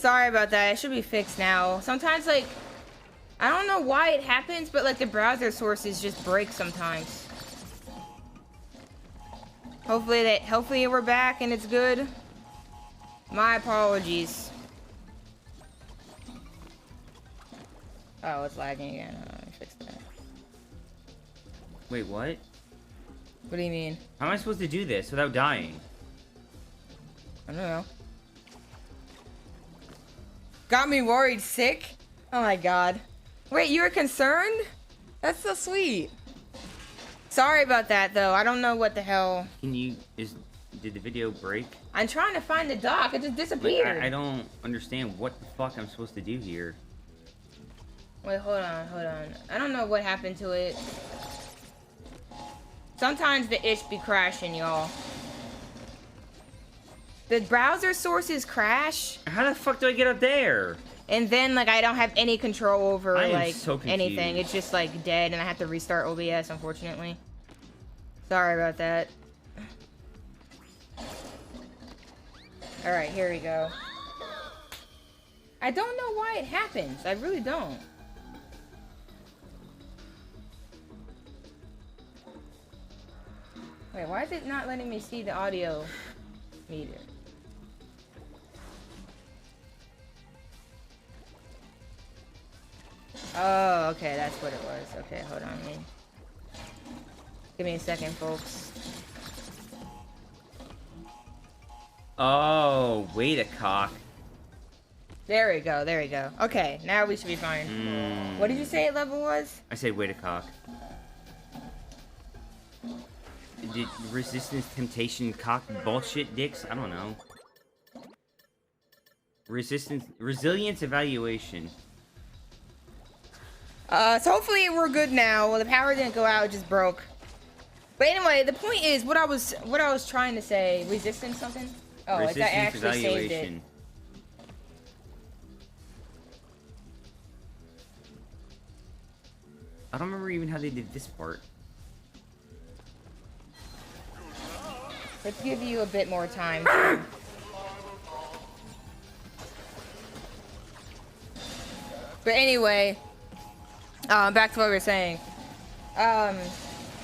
Sorry about that. It should be fixed now. Sometimes, like, I don't know why it happens, but, like, the browser sources just break sometimes. Hopefully we're back and it's good. My apologies. Oh, it's lagging again. Let me fix that. Wait, what? What do you mean? How am I supposed to do this without dying? I don't know. Got me worried sick? Oh my god. Wait, you were concerned? That's so sweet. Sorry about that, though. I don't know what the hell. Did the video break? I'm trying to find the dock. It just disappeared. Like, I don't understand what the fuck I'm supposed to do here. Wait, hold on. I don't know what happened to it. Sometimes the ish be crashing, y'all. The browser sources crash. How the fuck do I get up there? And then, like, I don't have any control over, like, so anything. It's just, like, dead, and I have to restart OBS, unfortunately. Sorry about that. Alright, here we go. I don't know why it happens. I really don't. Wait, why is it not letting me see the audio meter? Oh, okay, that's what it was. Okay, hold on. Give me a second, folks. Oh, wait a cock. There we go. Okay, now we should be fine. What did you say level was? I said wait a cock. Did resistance, temptation, cock, bullshit, dicks? I don't know. Resilience evaluation. So hopefully we're good now. Well, the power didn't go out, it just broke. But anyway, the point is, what I was trying to say, resistance something? Oh, like I actually saved it. I don't remember even how they did this part. Let's give you a bit more time. But anyway, back to what we were saying.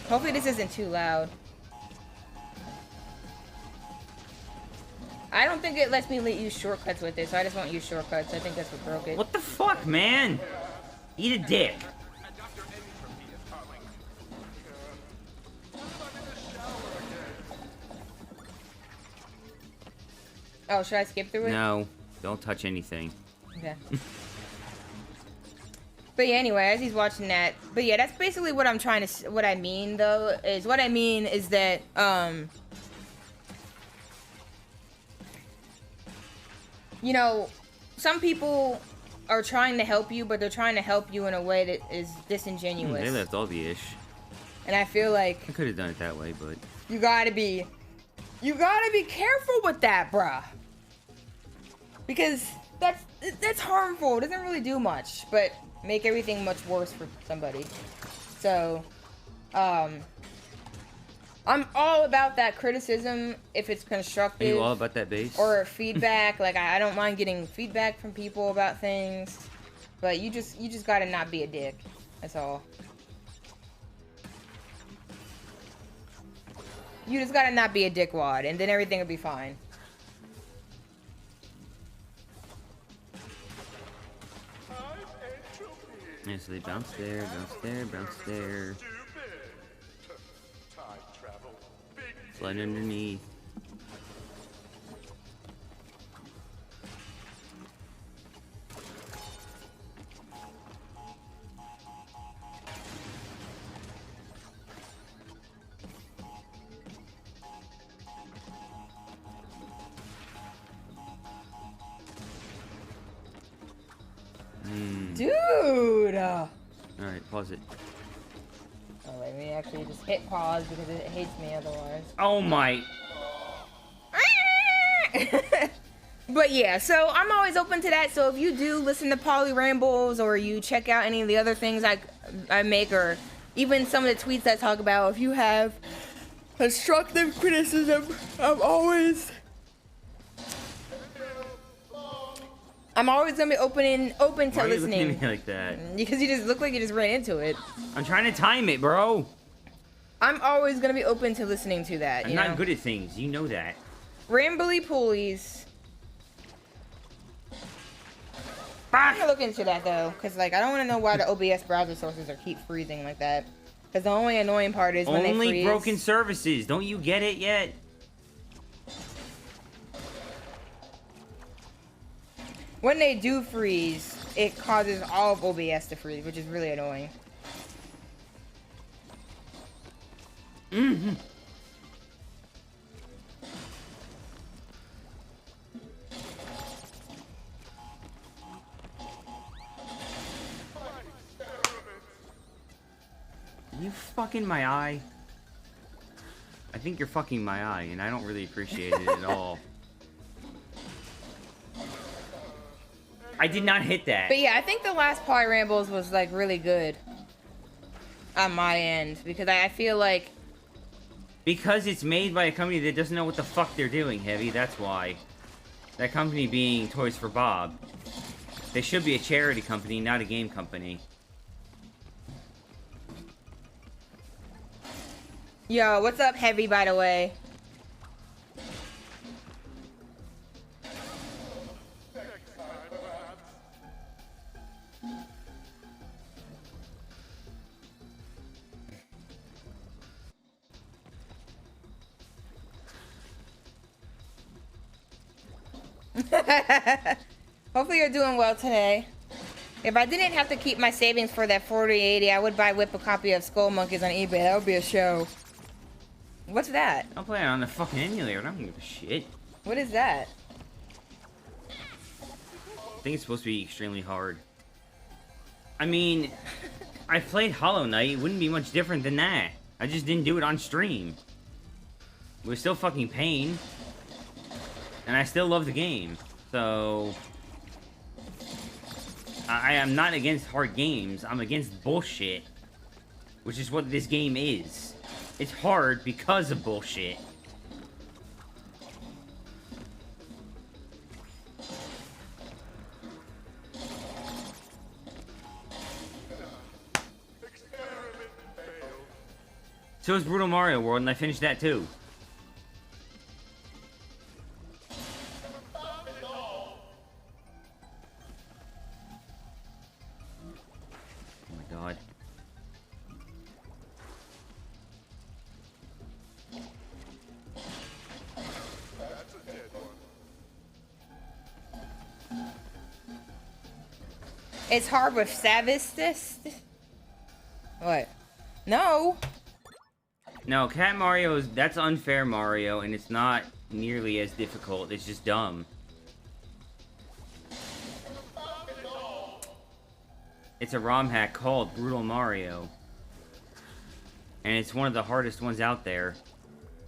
Hopefully this isn't too loud. I don't think it lets me use shortcuts with it, so I just won't use shortcuts. I think that's what broke it. What the fuck, man? Eat a dick. Oh, should I skip through it? No, don't touch anything. Okay. But yeah, anyway, as he's watching that, but yeah, that's basically what I'm trying to, what I mean though, is what I mean is that, you know, some people are trying to help you, but they're trying to help you in a way that is disingenuous. They left all the ish. And I feel like I could have done it that way, but you gotta be careful with that, bruh. Because that's harmful. It doesn't really do much, but make everything much worse for somebody. So, I'm all about that criticism if it's constructive. Are you all about that base? Or feedback. Like, I don't mind getting feedback from people about things, but you just gotta not be a dick. That's all. You just gotta not be a dickwad, and then everything will be fine. Yeah, so they bounce there, bounce there, bounce there. Slide underneath. Dude! Alright, pause it. Oh, let me actually just hit pause because it hates me otherwise. Oh my! But yeah, so I'm always open to that. So if you do listen to Poly Rambles or you check out any of the other things I make, or even some of the tweets I talk about, if you have constructive criticism, I'm always I'm always gonna be open to Why are you listening. looking at me like that? Because you just look like you just ran into it. I'm trying to time it, bro. I'm always gonna be open to listening to that. I'm not good at things. You know that. Rambly Poolies. I'm gonna look into that though, because like I don't want to know why the OBS browser sources are keep freezing like that. Because the only annoying part is when they freeze. Only broken services. Don't you get it yet? When they do freeze, it causes all of OBS to freeze, which is really annoying. Mm-hmm. You fucking my eye? I think you're fucking my eye, and I don't really appreciate it at all. I did not hit that. But yeah, I think the last Poly Rambles was like really good on my end, because I feel like... Because it's made by a company that doesn't know what the fuck they're doing, Heavy, that's why. That company being Toys for Bob. They should be a charity company, not a game company. Yo, what's up, Heavy, by the way? Hopefully you're doing well today. If I didn't have to keep my savings for that 4080, I would buy Whip a copy of Skull Monkeys on eBay. That would be a show. What's that? I'm playing on the fucking emulator. I don't give a shit. What is that? I think it's supposed to be extremely hard. I mean, I played Hollow Knight. It wouldn't be much different than that. I just didn't do it on stream. It was still fucking pain. And I still love the game. So... I am not against hard games. I'm against bullshit. Which is what this game is. It's hard because of bullshit. So is Brutal Mario World, and I finished that too. Oh my god. It's hard with Savistus? What? No. No, Cat Mario is... That's unfair Mario, and it's not nearly as difficult. It's just dumb. It's a ROM hack called Brutal Mario. And it's one of the hardest ones out there.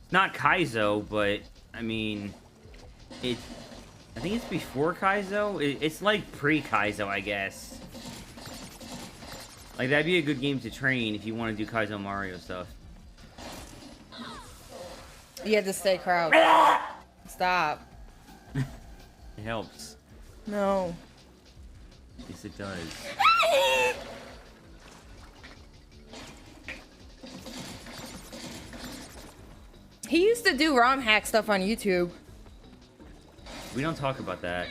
It's not Kaizo, but, I mean... I think it's before Kaizo? It's like pre-Kaizo, I guess. Like, that'd be a good game to train if you want to do Kaizo Mario stuff. You have to stay crouched. Stop. It helps. No. Yes, it does. He used to do ROM hack stuff on YouTube. We don't talk about that.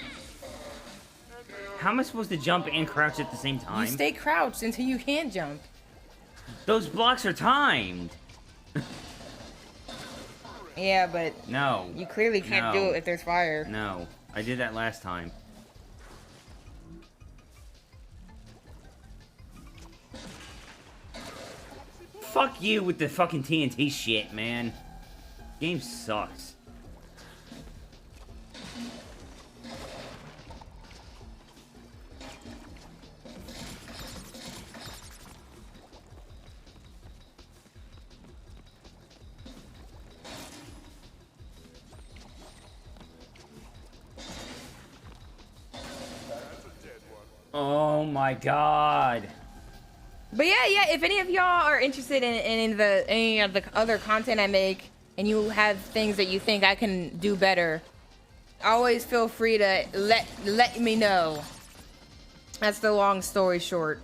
How am I supposed to jump and crouch at the same time? You stay crouched until you can't jump. Those blocks are timed. Yeah, but... No. You clearly can't do it if there's fire. No. I did that last time. Fuck you with the fucking TNT shit, man. Game sucks. Oh my god. But yeah, if any of y'all are interested in any of the other content I make, and you have things that you think I can do better, always feel free to let me know. That's the long story short.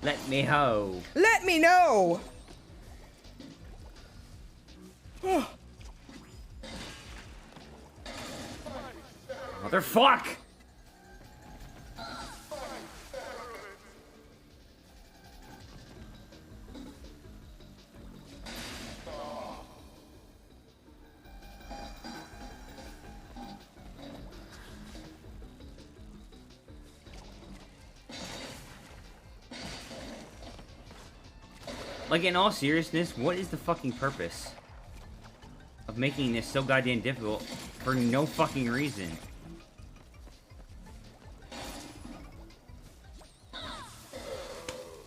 Let me ho. Let me know. Motherfuck! Like, in all seriousness, what is the fucking purpose of making this so goddamn difficult for no fucking reason?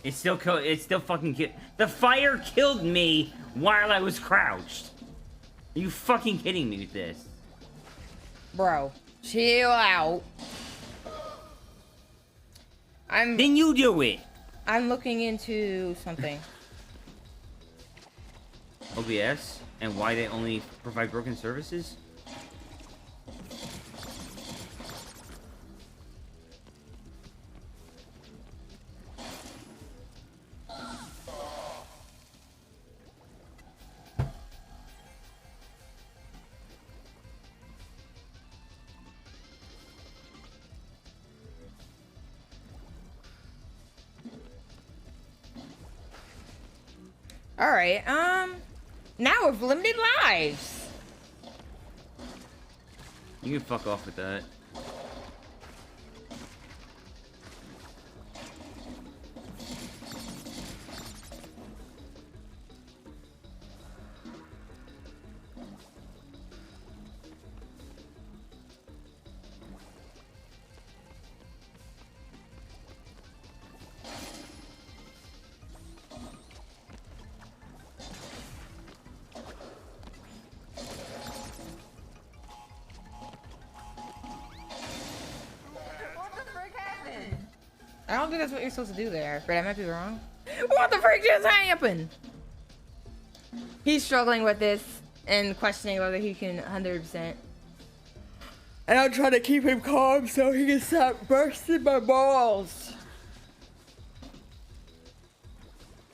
It's still fucking the fire killed me while I was crouched. Are you fucking kidding me with this? Bro, chill out. Then you do it. I'm looking into something. OBS and why they only provide broken services? All right, now with limited lives. You can fuck off with that. I don't think that's what you're supposed to do there, but I might be wrong. What the frick just happened? He's struggling with this and questioning whether he can 100%. And I'm trying to keep him calm so he can stop bursting my balls.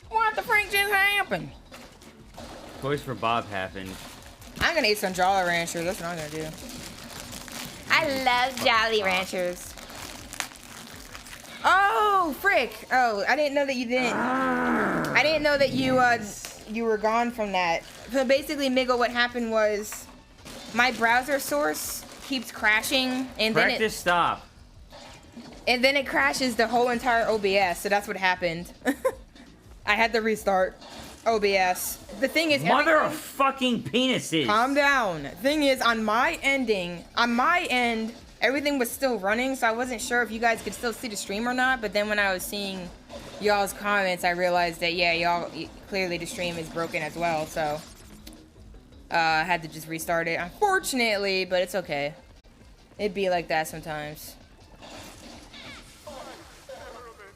What the frick just happened? Toys for Bob happened. I'm gonna eat some Jolly Ranchers. That's what I'm gonna do. I love Jolly Ranchers. Oh, frick. Oh, I didn't know that you didn't. I didn't know that you were gone from that. So basically, Miggle, what happened was my browser source keeps crashing and Practice stop. And then it crashes the whole entire OBS, so that's what happened. I had to restart OBS. The thing is, mother of fucking penises. Calm down. Thing is, on my end, everything was still running, so I wasn't sure if you guys could still see the stream or not. But then when I was seeing y'all's comments, I realized that yeah, clearly the stream is broken as well. So I had to just restart it, unfortunately, but it's okay. It'd be like that sometimes.